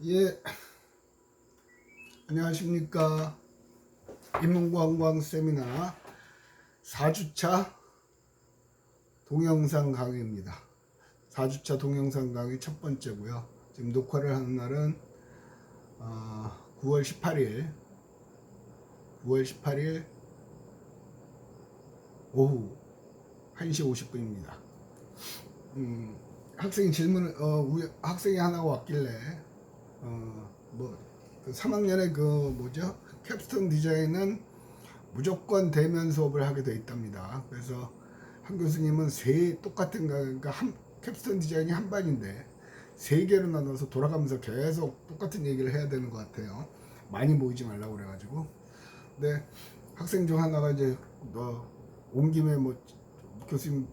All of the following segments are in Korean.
예, 안녕하십니까. 인문관광 세미나 4주차 동영상 강의입니다. 4주차 동영상 강의 첫 번째고요. 지금 녹화를 하는 날은 9월 18일 오후 1시 50분입니다. 학생이 학생이 하나 왔길래 그 3학년의 캡스톤 디자인은 무조건 대면 수업을 하게 돼 있답니다. 그래서 한 교수님은 그러니까 캡스톤 디자인이 한 반인데 3개로 나눠서 돌아가면서 계속 똑같은 얘기를 해야 되는 것 같아요. 많이 모이지 말라고 그래가지고. 근데 학생 중 하나가 이제 온 김에 교수님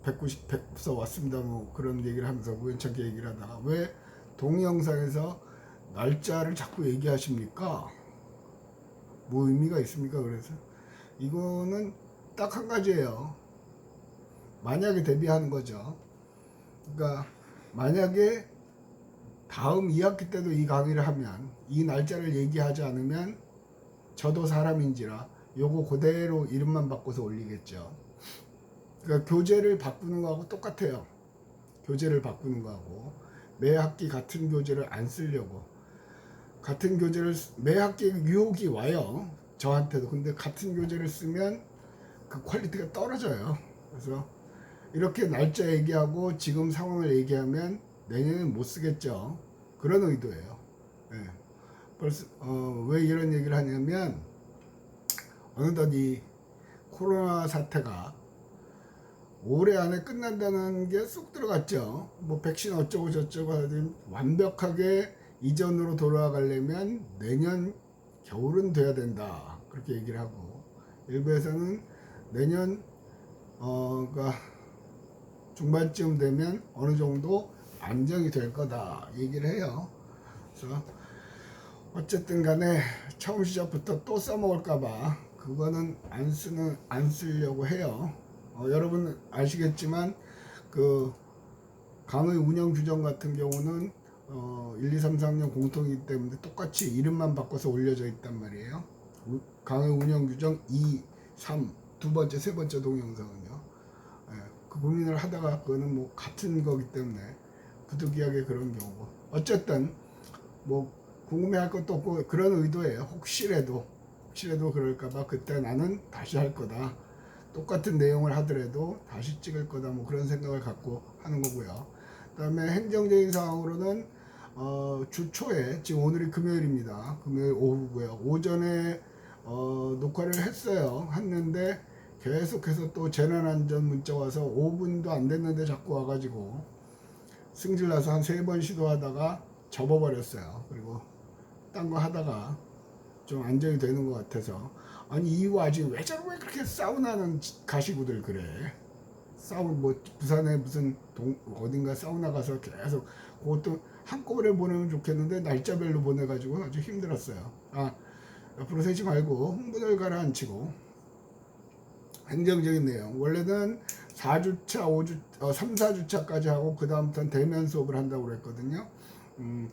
190서 왔습니다 그런 얘기를 하면서 우연찮게 얘기를 하다가, 왜 동영상에서 날짜를 자꾸 얘기하십니까? 뭐 의미가 있습니까? 그래서 이거는 딱 한 가지예요. 만약에 대비하는 거죠. 그러니까 만약에 다음 2학기 때도 이 강의를 하면, 이 날짜를 얘기하지 않으면 저도 사람인지라 요거 그대로 이름만 바꿔서 올리겠죠. 그러니까 교재를 바꾸는 거하고 똑같아요. 교재를 바꾸는 거하고 매 학기 같은 교재를 안 쓰려고, 같은 교재를 매 학기 유혹이 와요, 저한테도. 근데 같은 교재를 쓰면 그 퀄리티가 떨어져요. 그래서 이렇게 날짜 얘기하고 지금 상황을 얘기하면 내년엔 못 쓰겠죠. 그런 의도예요. 네. 벌써 왜 이런 얘기를 하냐면, 어느덧 이 코로나 사태가 올해 안에 끝난다는 게 쏙 들어갔죠. 뭐 백신 어쩌고 저쩌고 하든 완벽하게 이전으로 돌아가려면 내년 겨울은 돼야 된다, 그렇게 얘기를 하고, 일부에서는 내년 그러니까 중반쯤 되면 어느 정도 안정이 될 거다 얘기를 해요. 그래서 어쨌든 간에 처음 시작부터 또 써먹을까봐 그거는 안 쓰려고 해요. 여러분 아시겠지만 그 강의 운영 규정 같은 경우는 1, 2, 3, 4학년 공통이기 때문에 똑같이 이름만 바꿔서 올려져 있단 말이에요. 강의 운영 규정 2, 3 두 번째, 세 번째 동영상은요. 예, 그 고민을 하다가 그거는 뭐 같은 거기 때문에 부득이하게 그런 경우고, 어쨌든 뭐 궁금해할 것도 없고 그런 의도예요. 혹시라도 그럴까봐 그때 나는 다시 할 거다, 똑같은 내용을 하더라도 다시 찍을 거다, 뭐 그런 생각을 갖고 하는 거고요. 그 다음에 행정적인 상황으로는 주 초에, 지금 오늘이 금요일입니다. 금요일 오후고요. 오전에 녹화를 했는데 계속해서 또 재난안전 문자 와서 5분도 안 됐는데 자꾸 와가지고 승질나서 한 3번 시도하다가 접어버렸어요. 그리고 딴 거 하다가 좀 안정이 되는 것 같아서, 아니 이 와중에 왜 그렇게 사우나는 가시고들 그래. 부산에 무슨 어딘가 사우나 가서 계속 그것도 한꺼번에 보내면 좋겠는데 날짜별로 보내가지고 아주 힘들었어요. 앞으로 세지 말고 홍보들 가라앉히고, 행정적인 내용 원래는 4주차 3, 4주차까지 하고 그 다음부터는 대면 수업을 한다고 그랬거든요.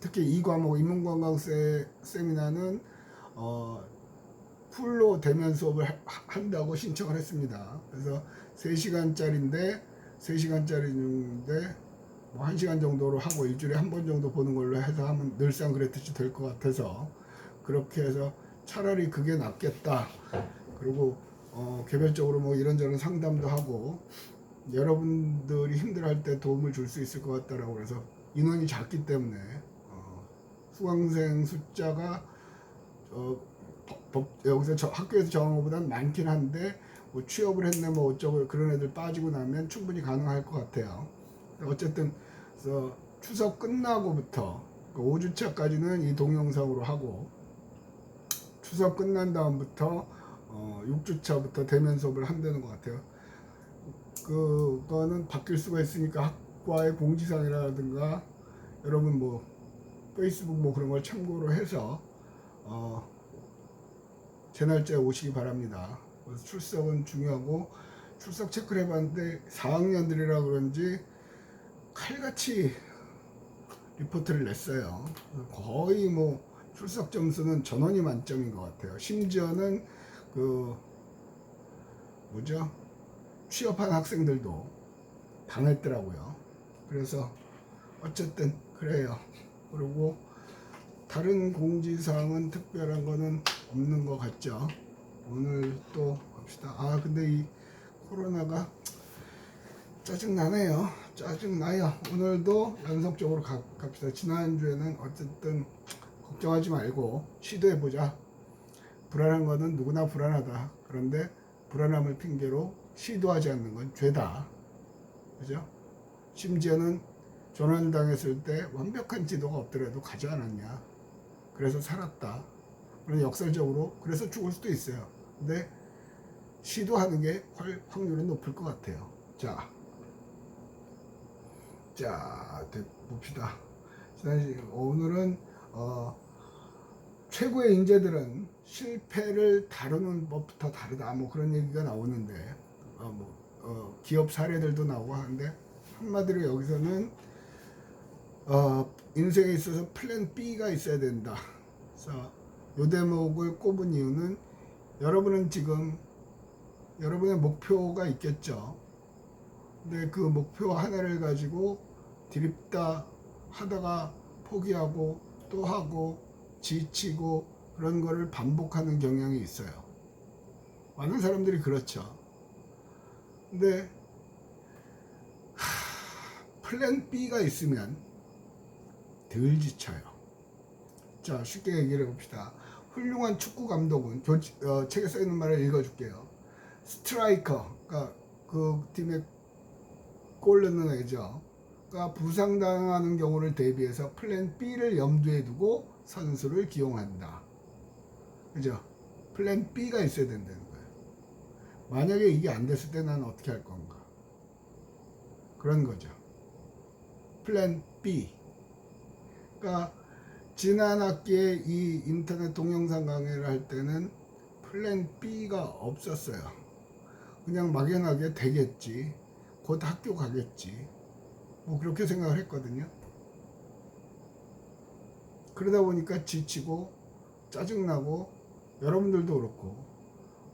특히 이 과목 인문관광 세미나는 풀로 대면 수업을 한다고 신청을 했습니다. 그래서 3시간짜리인데 뭐 1시간 정도로 하고 일주일에 한 번 정도 보는 걸로 해서 하면 늘상 그랬듯이 될 것 같아서, 그렇게 해서 차라리 그게 낫겠다. 그리고 개별적으로 뭐 이런저런 상담도 하고 여러분들이 힘들어할 때 도움을 줄 수 있을 것 같다라고, 그래서 인원이 작기 때문에 수강생 숫자가 여기서 학교에서 정한 것보다는 많긴 한데, 뭐 취업을 했네 뭐 어쩌고 그런 애들 빠지고 나면 충분히 가능할 것 같아요. 어쨌든 그래서 추석 끝나고부터 5주차까지는 이 동영상으로 하고, 추석 끝난 다음부터 6주차부터 대면 수업을 한다는 것 같아요. 그거는 바뀔 수가 있으니까 학과의 공지사항이라든가 여러분 뭐 페이스북 뭐 그런 걸 참고로 해서 제 날짜에 오시기 바랍니다. 그래서 출석은 중요하고, 출석 체크를 해봤는데 4학년들이라 그런지 칼같이 리포트를 냈어요. 거의 뭐 출석 점수는 전원이 만점인 것 같아요. 심지어는 그 뭐죠? 취업한 학생들도 당했더라고요. 그래서 어쨌든 그래요. 그리고 다른 공지사항은 특별한 거는 없는 것 같죠. 오늘 또 봅시다. 아 근데 이 코로나가 짜증나네요. 짜증나요. 오늘도 연속적으로 갑시다. 지난주에는 어쨌든 걱정하지 말고 시도해보자. 불안한 거는 누구나 불안하다. 그런데 불안함을 핑계로 시도하지 않는 건 죄다. 그죠? 심지어는 조난당했을 때 완벽한 지도가 없더라도 가지 않았냐. 그래서 살았다. 그런 역설적으로 그래서 죽을 수도 있어요. 근데 시도하는 게 확률은 높을 것 같아요. 자, 봅시다. 오늘은 최고의 인재들은 실패를 다루는 법부터 다르다. 뭐 그런 얘기가 나오는데 기업 사례들도 나오고 하는데 한마디로 여기서는 인생에 있어서 플랜 B가 있어야 된다. 그래서 이 대목을 꼽은 이유는 여러분은 지금 여러분의 목표가 있겠죠. 근데 그 목표 하나를 가지고 드립다 하다가 포기하고 또 하고 지치고 그런 거를 반복하는 경향이 있어요. 많은 사람들이 그렇죠. 근데 플랜 B가 있으면 덜 지쳐요. 자, 쉽게 얘기를 해봅시다. 훌륭한 축구 감독은 책에 써있는 말을 읽어줄게요. 스트라이커, 그러니까 그 팀에 골 넣는 애죠. 그러니까 부상당하는 경우를 대비해서 플랜 B를 염두에 두고 선수를 기용한다. 그죠? 플랜 B가 있어야 된다는 거예요. 만약에 이게 안 됐을 때 난 어떻게 할 건가? 그런 거죠. 플랜 B. 그러니까 지난 학기에 이 인터넷 동영상 강의를 할 때는 플랜 B가 없었어요. 그냥 막연하게 되겠지. 곧 학교 가겠지. 뭐 그렇게 생각을 했거든요. 그러다 보니까 지치고 짜증나고 여러분들도 그렇고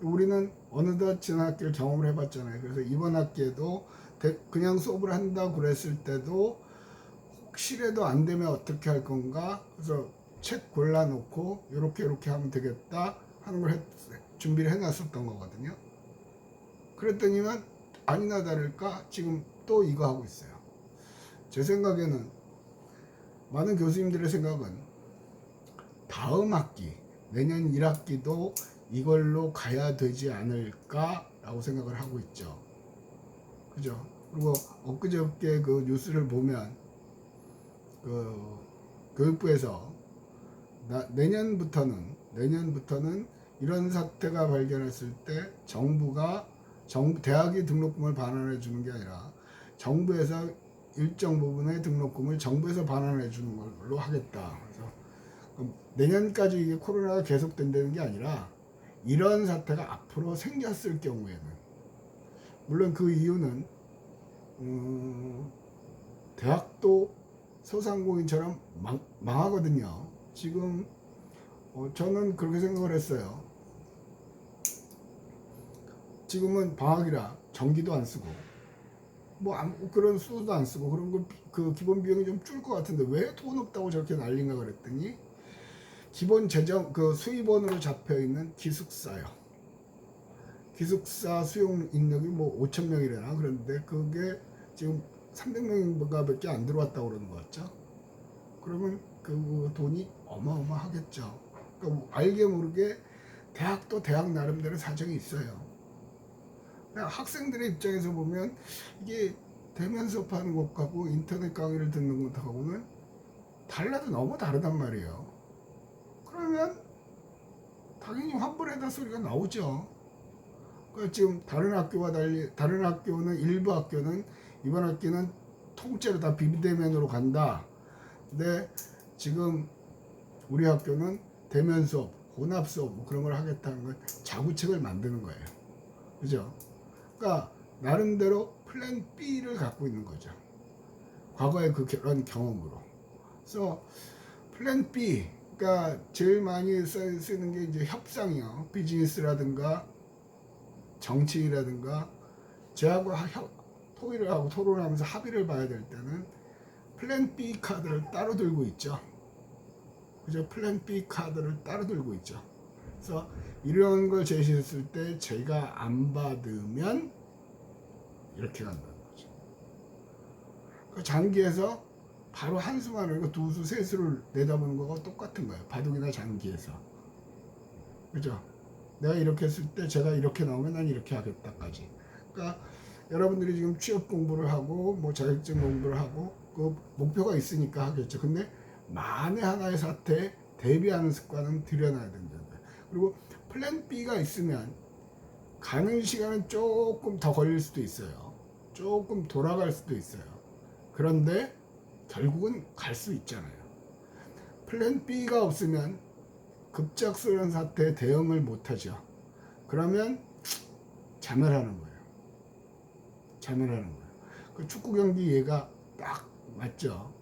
우리는 어느덧 지난 학기를 경험을 해봤잖아요. 그래서 이번 학기에도 그냥 수업을 한다고 그랬을 때도 혹시라도 안 되면 어떻게 할 건가? 그래서 책 골라놓고 이렇게 하면 되겠다 하는 걸 준비를 해놨었던 거거든요. 그랬더니만 아니나 다를까 지금 또 이거 하고 있어요. 제 생각에는 많은 교수님들의 생각은 다음 학기 내년 1학기도 이걸로 가야 되지 않을까라고 생각을 하고 있죠. 그죠? 그리고 엊그저께 그 뉴스를 보면 그 교육부에서 내년부터는 이런 사태가 발견했을 때 대학이 등록금을 반환해 주는 게 아니라 정부에서 일정 부분의 등록금을 정부에서 반환해 주는 걸로 하겠다. 그래서 내년까지 이게 코로나가 계속된다는 게 아니라 이런 사태가 앞으로 생겼을 경우에는 물론 그 이유는 대학도 소상공인처럼 망하거든요. 지금 저는 그렇게 생각을 했어요. 지금은 방학이라 전기도 안 쓰고 그런 수도도 안 쓰고 그런 그 기본 비용이 좀 줄 것 같은데 왜 돈 없다고 저렇게 난린가 그랬더니 기본 재정 그 수입원으로 잡혀 있는 기숙사요. 기숙사 수용 인력이 뭐 5,000명이래나 그런데 그게 지금 300명인가밖에 안 들어왔다고 그러는 거 같죠. 그러면 그 돈이 어마어마하겠죠. 그러니까 알게 모르게 대학도 대학 나름대로 사정이 있어요. 학생들의 입장에서 보면 이게 대면 수업하는 것하고 인터넷 강의를 듣는 것하고는 달라도 너무 다르단 말이에요. 그러면 당연히 환불해다 소리가 나오죠. 그러니까 지금 다른 학교와 달리 다른 학교는 일부 학교는 이번 학기는 통째로 다 비대면으로 간다. 근데 지금 우리 학교는 대면 수업, 혼합 수업 뭐 그런 걸 하겠다는 건 자구책을 만드는 거예요. 그죠? 그러니까 나름대로 플랜 B를 갖고 있는 거죠. 과거의 그런 경험으로. 그래서 플랜 B, 그러니까 제일 많이 쓰는 게 이제 협상이요. 비즈니스라든가 정치라든가 저하고 토의를 하고 토론하면서 합의를 봐야 될 때는 플랜 B 카드를 따로 들고 있죠. 그죠? 플랜 B 카드를 따로 들고 있죠. 그래서 이런 걸 제시했을 때 제가 안 받으면 이렇게 간다는 거죠. 그 장기에서 바로 한수만 하고 두수, 세수를 내다보는 거가 똑같은 거예요. 바둑이나 장기에서. 그죠? 내가 이렇게 했을 때 제가 이렇게 나오면 난 이렇게 하겠다까지. 그러니까 여러분들이 지금 취업 공부를 하고 뭐 자격증 공부를 하고 그 목표가 있으니까 하겠죠. 근데 만에 하나의 사태에 대비하는 습관은 들여놔야 된다. 그리고 플랜 B가 있으면 가는 시간은 조금 더 걸릴 수도 있어요. 조금 돌아갈 수도 있어요. 그런데 결국은 갈 수 있잖아요. 플랜 B가 없으면 급작스러운 사태에 대응을 못하죠. 그러면 자멸하는 거예요. 자멸하는 거예요. 그 축구 경기 얘가 딱 맞죠.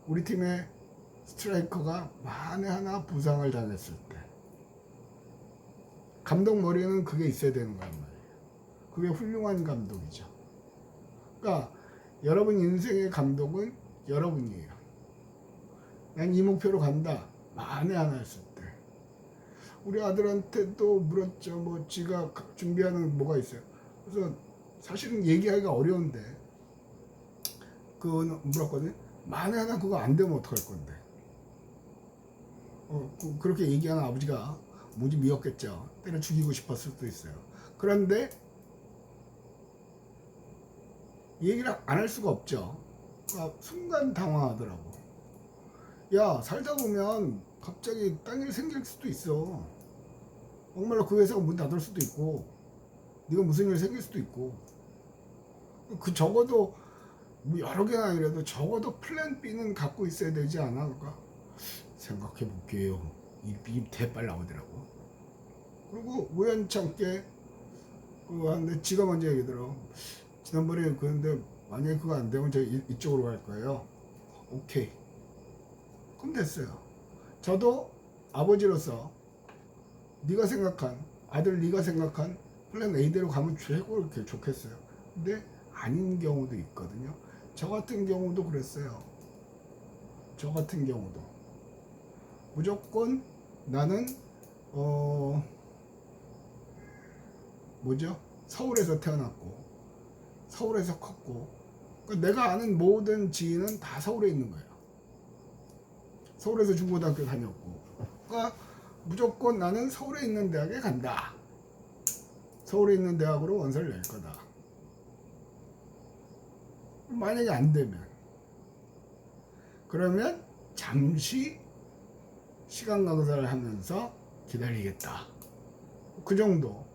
우리 팀의 스트라이커가 만에 하나 부상을 당했을 때 감독 머리에는 그게 있어야 되는 거란 말이에요. 그게 훌륭한 감독이죠. 그러니까 여러분 인생의 감독은 여러분이에요. 난 이 목표로 간다. 만에 하나 했을 때. 우리 아들한테도 물었죠. 뭐 지가 준비하는 뭐가 있어요. 그래서 사실은 얘기하기가 어려운데 그건 물었거든요. 만에 하나 그거 안 되면 어떡할 건데. 그렇게 얘기하는 아버지가 무지 미웠겠죠. 때려 죽이고 싶었을 수도 있어요. 그런데 얘기를 안 할 수가 없죠. 순간 당황하더라고. 야, 살다 보면 갑자기 딴 일 생길 수도 있어. 정말로 그 회사가 문 닫을 수도 있고 네가 무슨 일 생길 수도 있고 그 적어도 뭐 여러 개가 아니라도 적어도 플랜 B는 갖고 있어야 되지 않아? 그러니까 생각해 볼게요. 입 대빨 나오더라고. 그리고 우연찮게 하는데 지가 먼저 얘기더라고. 지난번에 그런데 만약에 그거 안 되면 제가 이쪽으로 갈 거예요. 오케이. 그럼 됐어요. 저도 아버지로서 네가 생각한 아들 네가 생각한 플랜 A대로 가면 최고 이렇게 좋겠어요. 근데 아닌 경우도 있거든요. 저 같은 경우도 그랬어요. 저 같은 경우도 무조건 나는 서울에서 태어났고 서울에서 컸고 그러니까 내가 아는 모든 지인은 다 서울에 있는 거예요. 서울에서 중고등학교 다녔고 그러니까 무조건 나는 서울에 있는 대학에 간다. 서울에 있는 대학으로 원서를 낼 거다. 만약에 안 되면 그러면 잠시 시간 강사를 하면서 기다리겠다. 그 정도.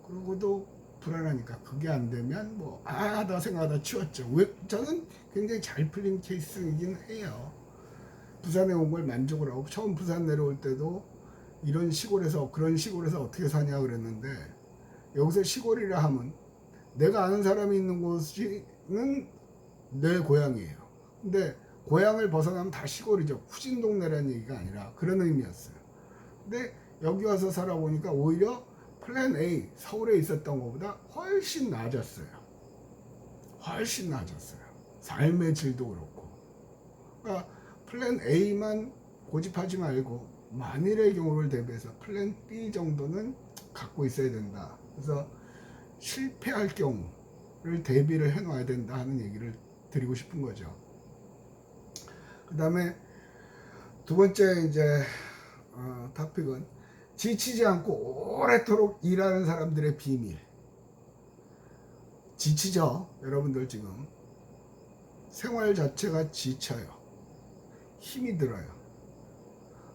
그러고도 불안하니까 그게 안 되면 하다 생각하다 치웠죠. 왜? 저는 굉장히 잘 풀린 케이스이긴 해요. 부산에 온 걸 만족을 하고 처음 부산 내려올 때도 이런 시골에서 그런 시골에서 어떻게 사냐 그랬는데 여기서 시골이라 하면 내가 아는 사람이 있는 곳은 내 고향이에요. 근데 고향을 벗어나면 다 시골이죠. 후진 동네라는 얘기가 아니라 그런 의미였어요. 근데 여기 와서 살아보니까 오히려 플랜 A 서울에 있었던 것보다 훨씬 나아졌어요. 훨씬 나아졌어요. 삶의 질도 그렇고. 그러니까 플랜 A만 고집하지 말고 만일의 경우를 대비해서 플랜 B 정도는 갖고 있어야 된다. 그래서 실패할 경우를 대비를 해놔야 된다 하는 얘기를 드리고 싶은 거죠. 그 다음에 두 번째 이제 토픽은 지치지 않고 오래도록 일하는 사람들의 비밀. 지치죠. 여러분들 지금 생활 자체가 지쳐요. 힘이 들어요.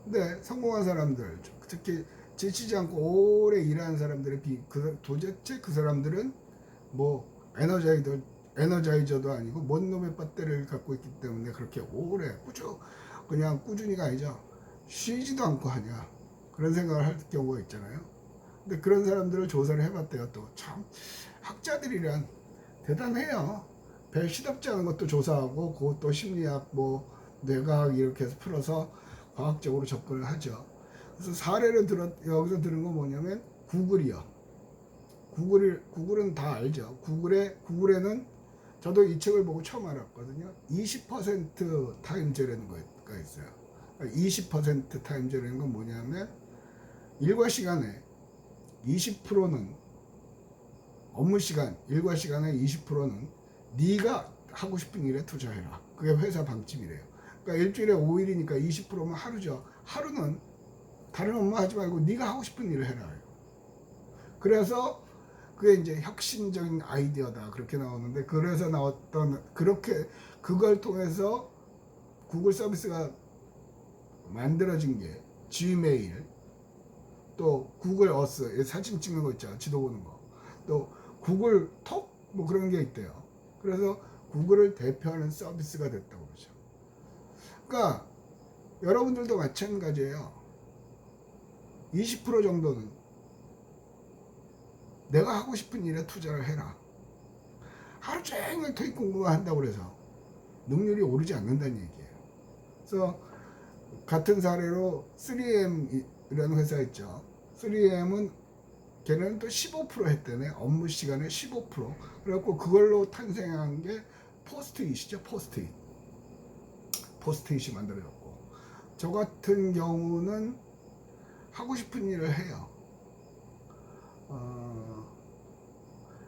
근데 성공한 사람들, 특히 지치지 않고 오래 일하는 사람들의 도대체 그 사람들은 뭐 에너자이저도 아니고 뭔 놈의 배터리를 갖고 있기 때문에 그렇게 오래 그냥 꾸준히가 아니죠. 쉬지도 않고 하냐. 그런 생각을 할 경우가 있잖아요. 근데 그런 사람들을 조사를 해봤대요. 또 참 학자들이란 대단해요. 배 시답지 않은 것도 조사하고 그것도 심리학 뇌과학 이렇게 해서 풀어서 과학적으로 접근을 하죠. 그래서 사례를 여기서 들은 건 뭐냐면 구글이요. 구글은 다 알죠. 구글에는 저도 이 책을 보고 처음 알았거든요. 20% 타임제라는 거가 있어요. 20% 타임제라는 건 뭐냐면 일과 시간에 20%는 업무 시간, 일과 시간의 20%는 네가 하고 싶은 일에 투자해라. 그게 회사 방침이래요. 그러니까 일주일에 5일이니까 20%면 하루죠. 하루는 다른 업무 하지 말고 네가 하고 싶은 일을 해라. 그래서 그게 이제 혁신적인 아이디어다 그렇게 나오는데, 그래서 나왔던, 그렇게 그걸 통해서 구글 서비스가 만들어진 게 지메일, 또 구글 어스 사진 찍는 거 있죠, 지도 보는 거, 또 구글 톡 뭐 그런 게 있대요. 그래서 구글을 대표하는 서비스가 됐다고 그러죠. 그러니까 여러분들도 마찬가지예요. 20% 정도는 내가 하고 싶은 일에 투자를 해라. 하루 종일 토익 공부만 한다고 해서 능률이 오르지 않는다는 얘기예요. 그래서 같은 사례로 3M이라는 회사 있죠. 3M은 걔네는 또 15% 했대네. 업무 시간의 15%. 그래갖고 그걸로 탄생한 게 포스트잇이죠. 포스트잇이 만들어졌고, 저 같은 경우는 하고 싶은 일을 해요.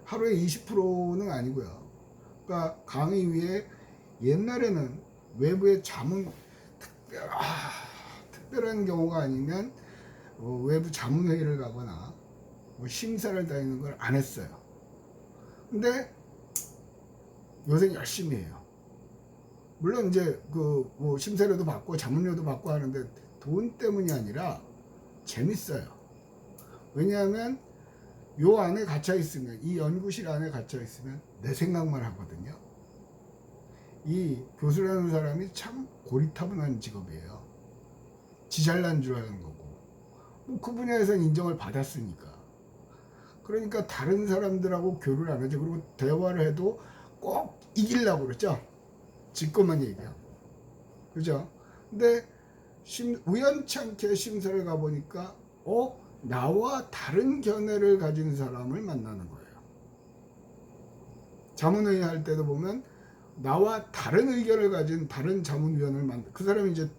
하루에 20%는 아니고요. 그러니까 강의 위에 옛날에는 외부의 자문, 특별한 경우가 아니면 외부 자문회의를 가거나 뭐 심사를 다니는 걸 안 했어요. 근데 요새 열심히 해요. 물론 이제 그 뭐 심사료도 받고 자문료도 받고 하는데 돈 때문이 아니라 재밌어요. 왜냐하면 요 안에 갇혀 있으면, 이 연구실 안에 갇혀 있으면 내 생각만 하거든요. 이 교수라는 사람이 참 고리타분한 직업이에요. 지 잘난 줄 아는 거고, 뭐 그 분야에서 인정을 받았으니까. 그러니까 다른 사람들하고 교류를 안 하죠. 그리고 대화를 해도 꼭 이기려고 그러죠. 지 것만 얘기하고. 그죠? 근데 우연찮게 심사를 가보니까 나와 다른 견해를 가진 사람을 만나는 거예요. 자문회의 할 때도 보면 나와 다른 의견을 가진 다른 자문위원을 그 사람이 이제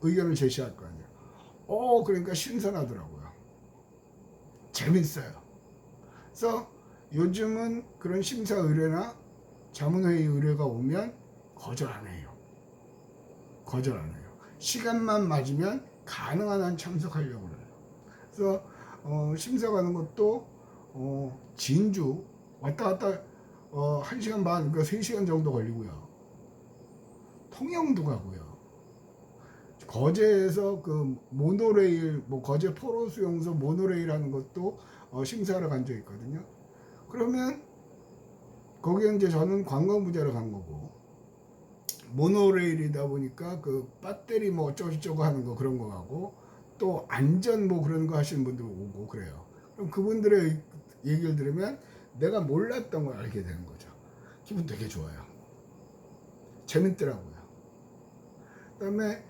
의견을 제시할 거 아니에요. 그러니까 신선하더라고요. 재밌어요. 그래서 요즘은 그런 심사 의뢰나 자문회의 의뢰가 오면 거절 안 해요. 시간만 맞으면 가능한 한 참석하려고 해요. 그래서 심사 가는 것도 진주 왔다 갔다 1시간 반, 그러니까 3시간 정도 걸리고요. 통영도 가고요. 거제에서 그 모노레일, 뭐 거제 포로 수용소 모노레일 하는 것도 심사하러 간 적이 있거든요. 그러면 거기에 이제 저는 관광부자로 간 거고, 모노레일이다 보니까 그 배터리 뭐 어쩌고저쩌고 하는 거 그런 거 하고, 또 안전 뭐 그런 거 하시는 분들 오고 그래요. 그럼 그분들의 얘기를 들으면 내가 몰랐던 걸 알게 되는 거죠. 기분 되게 좋아요. 재밌더라고요. 그다음에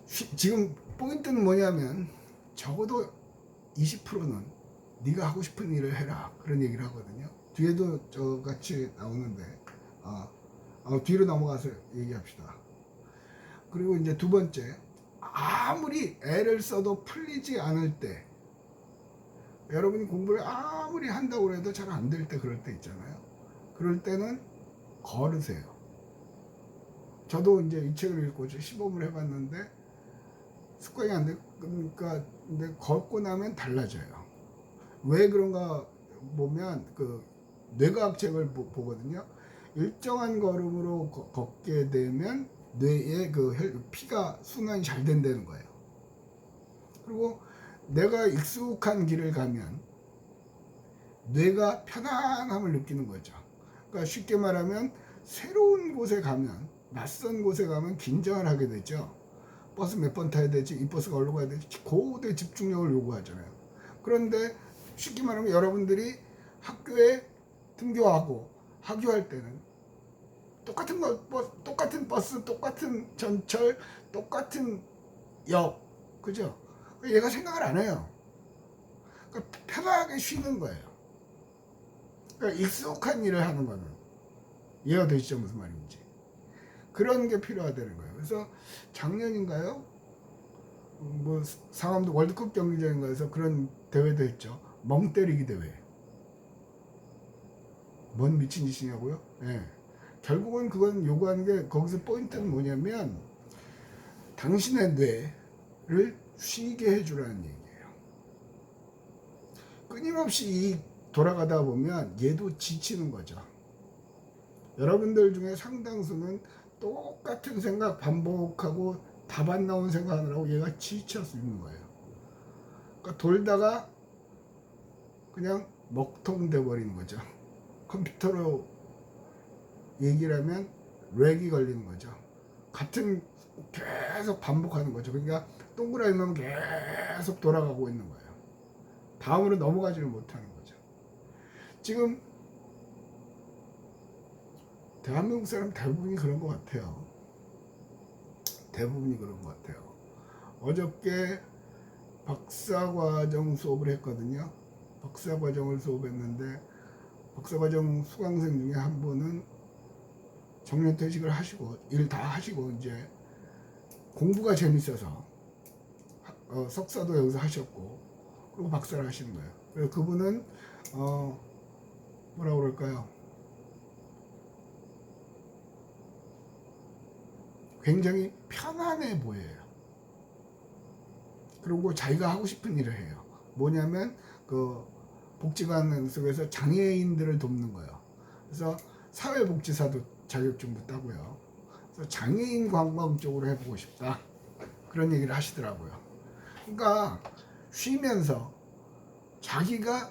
지금 포인트는 뭐냐면 적어도 20%는 네가 하고 싶은 일을 해라, 그런 얘기를 하거든요. 뒤에도 저같이 나오는데 뒤로 넘어가서 얘기합시다. 그리고 이제 두 번째, 아무리 애를 써도 풀리지 않을 때, 여러분이 공부를 아무리 한다고 해도 잘 안 될 때, 그럴 때 있잖아요. 그럴 때는 걸으세요. 저도 이제 이 책을 읽고 시범을 해봤는데 습관이 안 돼. 그러니까 근데 걷고 나면 달라져요. 왜 그런가 보면 그 뇌과학 책을 보거든요. 일정한 걸음으로 걷게 되면 뇌에 그 피가 순환이 잘 된다는 거예요. 그리고 내가 익숙한 길을 가면 뇌가 편안함을 느끼는 거죠. 그러니까 쉽게 말하면 새로운 곳에 가면, 낯선 곳에 가면 긴장을 하게 되죠. 버스 몇 번 타야 되지, 이 버스가 어디로 가야 되지, 고도의 집중력을 요구하잖아요. 그런데 쉽게 말하면 여러분들이 학교에 등교하고 학교할 때는 똑같은 거, 똑같은 버스, 똑같은 전철, 똑같은 역, 그죠? 얘가 생각을 안 해요. 그러니까 편하게 쉬는 거예요. 그러니까 익숙한 일을 하는 거는 이해가 되시죠? 무슨 말인지. 그런 게 필요하다는 거예요. 그래서 작년인가요? 뭐 상암도 월드컵 경기장인가에서 그런 대회도 했죠. 멍 때리기 대회. 뭔 미친 짓이냐고요? 예. 결국은 그건 요구하는 게 거기서 포인트는 뭐냐면 당신의 뇌를 쉬게 해주라는 얘기예요. 끊임없이 돌아가다 보면 얘도 지치는 거죠. 여러분들 중에 상당수는 똑같은 생각 반복하고 답 안 나온 생각하느라고 얘가 지쳐서 있는 거예요. 그러니까 돌다가 그냥 먹통돼 버리는 거죠. 컴퓨터로 얘기를 하면 렉이 걸리는 거죠. 같은 계속 반복하는 거죠. 그러니까 동그라미만 계속 돌아가고 있는 거예요. 다음으로 넘어가지를 못하는 거죠. 지금 대한민국 사람 대부분이 그런 것 같아요. 대부분이 그런 것 같아요. 어저께 박사과정 수업을 했거든요. 박사과정을 수업했는데 박사과정 수강생 중에 한 분은 정년퇴직을 하시고 일 다 하시고 이제 공부가 재밌어서 석사도 여기서 하셨고 그리고 박사를 하시는 거예요. 그래서 그분은 뭐라 그럴까요? 굉장히 편안해 보여요. 그리고 자기가 하고 싶은 일을 해요. 뭐냐면 그 복지관 속에서 장애인들을 돕는 거예요. 그래서 사회복지사도 자격증도 따고요. 그래서 장애인 관광 쪽으로 해보고 싶다. 그런 얘기를 하시더라고요. 그러니까 쉬면서 자기가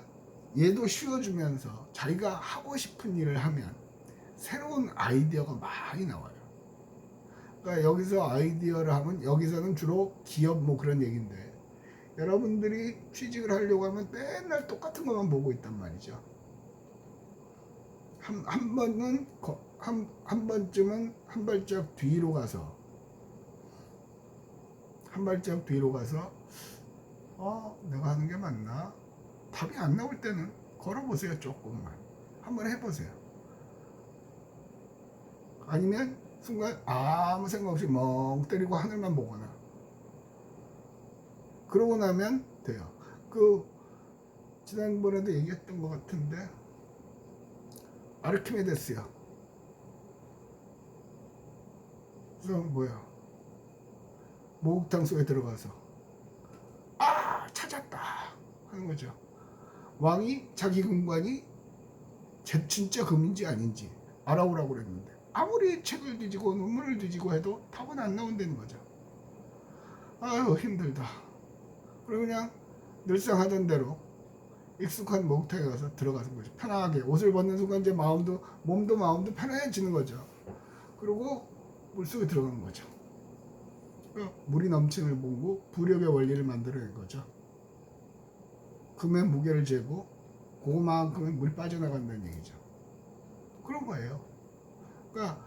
얘도 쉬어주면서 자기가 하고 싶은 일을 하면 새로운 아이디어가 많이 나와요. 그러니까 여기서 아이디어를 하면 여기서는 주로 기업 뭐 그런 얘기인데 여러분들이 취직을 하려고 하면 맨날 똑같은 것만 보고 있단 말이죠. 한 번은 한 번쯤은 한 발짝 뒤로 가서 내가 하는 게 맞나? 답이 안 나올 때는 걸어보세요. 조금만 한번 해보세요. 아니면 순간 아무 생각 없이 멍 때리고 하늘만 보거나 그러고 나면 돼요. 그 지난번에도 얘기했던 것 같은데 아르키메데스요. 그래서 뭐야 목욕탕 속에 들어가서 찾았다 하는 거죠. 왕이 자기 금관이 진짜 금인지 아닌지 알아오라고 그랬는데 아무리 책을 뒤지고 논문을 뒤지고 해도 답은 안 나온다는 거죠. 아유 힘들다. 그리고 그냥 늘상 하던 대로 익숙한 목욕탕에 가서 들어가는 거죠. 편하게 옷을 벗는 순간 이제 몸도 마음도 편해지는 거죠. 그리고 물속에 들어가는 거죠. 물이 넘치는 공부, 부력의 원리를 만들어낸 거죠. 금의 무게를 재고 그만큼의 물이 빠져나간다는 얘기죠. 그런 거예요. 그러니까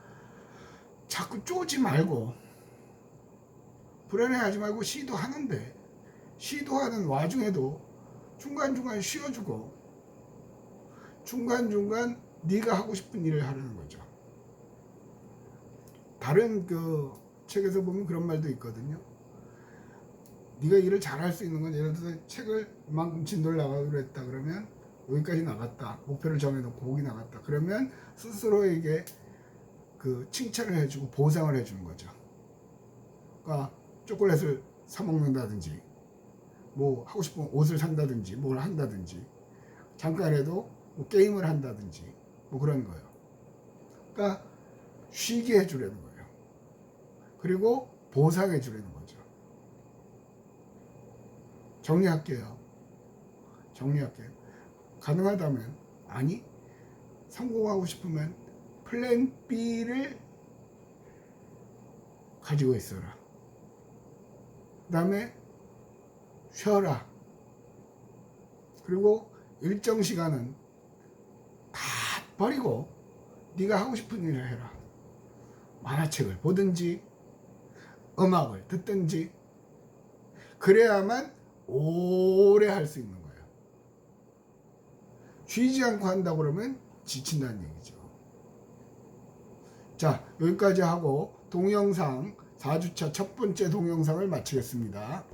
자꾸 쪼지 말고 불안해하지 말고 시도하는데 시도하는 와중에도 중간중간 쉬어주고 중간중간 네가 하고 싶은 일을 하려는 거죠. 다른 그 책에서 보면 그런 말도 있거든요. 네가 일을 잘할 수 있는 건 예를 들어서 책을 이만큼 진도를 나가기로 했다 그러면 여기까지 나갔다. 목표를 정해놓고 거기 나갔다. 그러면 스스로에게 그 칭찬을 해주고 보상을 해주는 거죠. 그러니까 초콜릿을 사 먹는다든지 뭐 하고 싶은 옷을 산다든지 뭘 한다든지 잠깐이라도 뭐 게임을 한다든지 뭐 그런 거예요. 그러니까 쉬게 해주려는 거예요. 그리고 보상해 주려는 거죠. 정리할게요. 가능하다면 아니 성공하고 싶으면 플랜 B를 가지고 있어라. 그 다음에 쉬어라. 그리고 일정 시간은 다 버리고 네가 하고 싶은 일을 해라. 만화책을 보든지 음악을 듣든지 그래야만 오래 할 수 있는 거예요. 쉬지 않고 한다고 그러면 지친다는 얘기죠. 자, 여기까지 하고 동영상 4주차 첫 번째 동영상을 마치겠습니다.